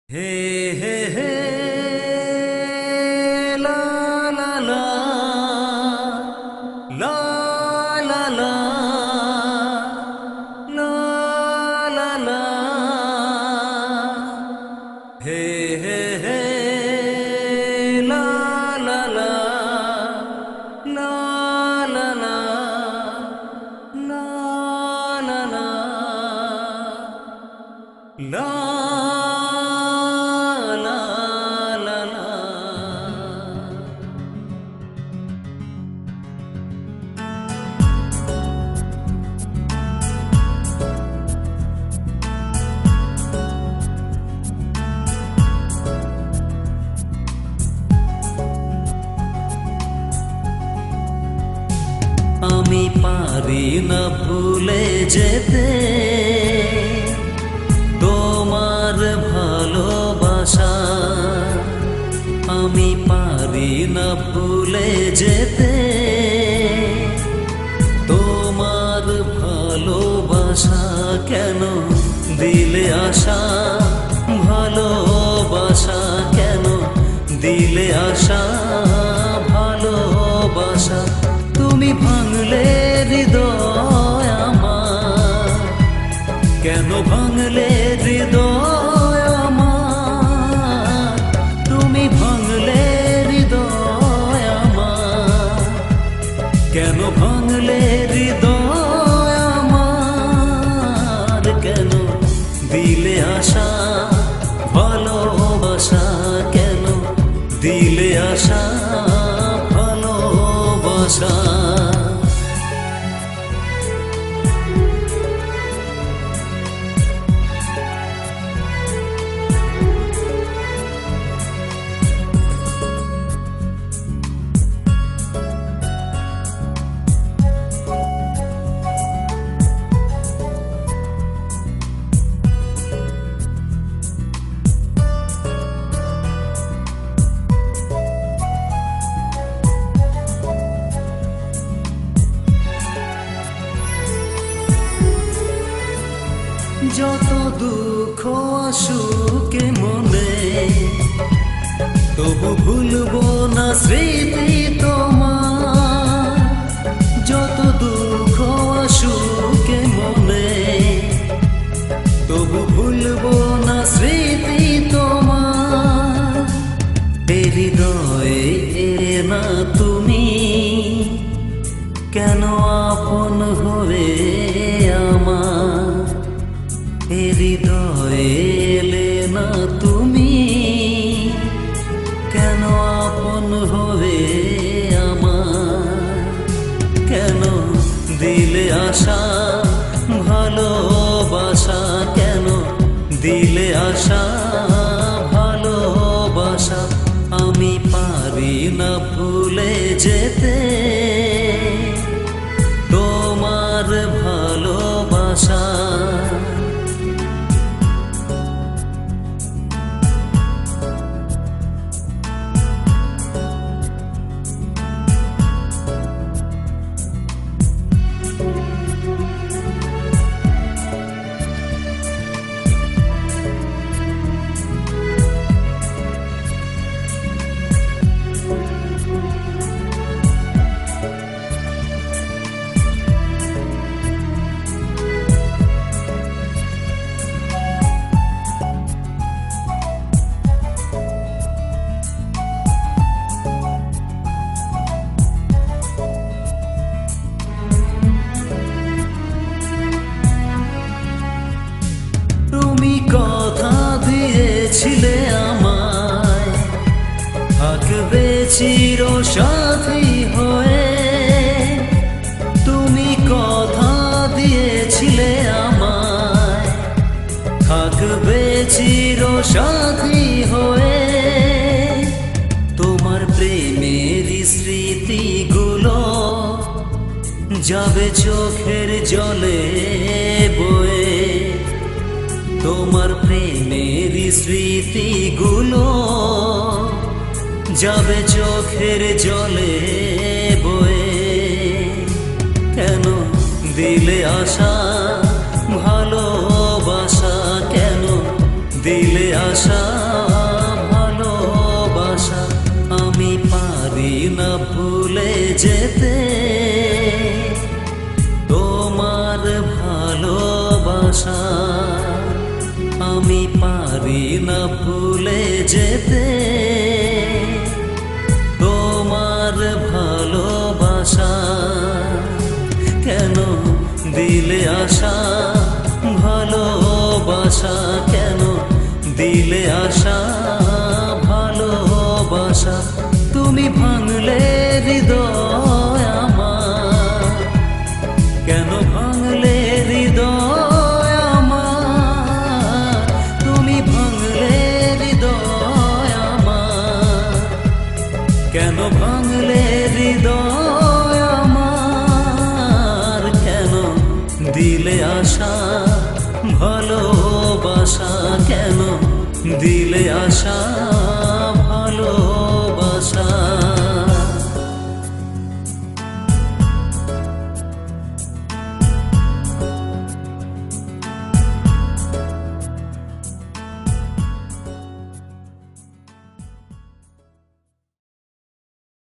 হে হে হে লা লা লা লা লা লা লা লা লা হে হে হে লা লা লা লা লা লা লা লা লা লা আমি পারি না ভুলে যেতে তোমার ভালোবাসা। আমি পারি না ভুলে যেতে তোমার ভালোবাসা। কেন দিলে আশা, ভালোবাসা কেন দিলে আশা, ভালোবাসা। তুমি ভাঙলে হৃদয় আমার, কেন ভাঙলে হৃদয় আমার। তুমি ভাঙলে হৃদয় আমার, কেন ভাঙলে হৃদয় আমার। কেন দিলে আশা, ভালোবাসা কেন দিলে আশা, ভালোবাসা। যত দুঃখ আসুকে মনে, তবু ভুলবো না স্মৃতি তোমার। যত দুঃখ আসুকে মনে, তবু ভুলবো না স্মৃতি তোমার। হৃদয়ে এলে না তুমি, কেন আপন হয়ে আমার। হৃদয়ে এলে না তুমি, কেন আপন হয়ে আমার। কেন দিলে আশা, ভালোবাসা কেন দিলে আশা, ভালোবাসা। আমি পারি না ভুলে যেতে তোমার ভালোবাসা। কথা দিয়েছিলে আমায়, থাকবে চির সাথী হয়ে। তুমি কথা দিয়েছিলে আমায়, থাকবে চির সাথী হয়ে। তোমার প্রেমের স্মৃতিগুলো যাবে চোখের জলে বয়ে। তোমার প্রেমের স্মৃতিগুলো যাবে চোখের জলে বয়ে। কেন দিলে আশা, ভালোবাসা কেন দিলে দিলে আশা ভালোবাসা আমি পারি না ভুলে যেতে তোমার ভালোবাসা আমি পারি না ভুলে যেতে তোমার ভালোবাসা কেন দিলে আশা ভালোবাসা কেন দিলে আশা ভালোবাসা তুমি ভাঙলে হৃদয় আমার কেন ভাঙলে হৃদয় আমার তুমি ভাঙলে হৃদয় আমার কেন ভাঙলে হৃদয় আমার কেন দিলে আশা ভালোবাসা কেন দিলে আশা ভালো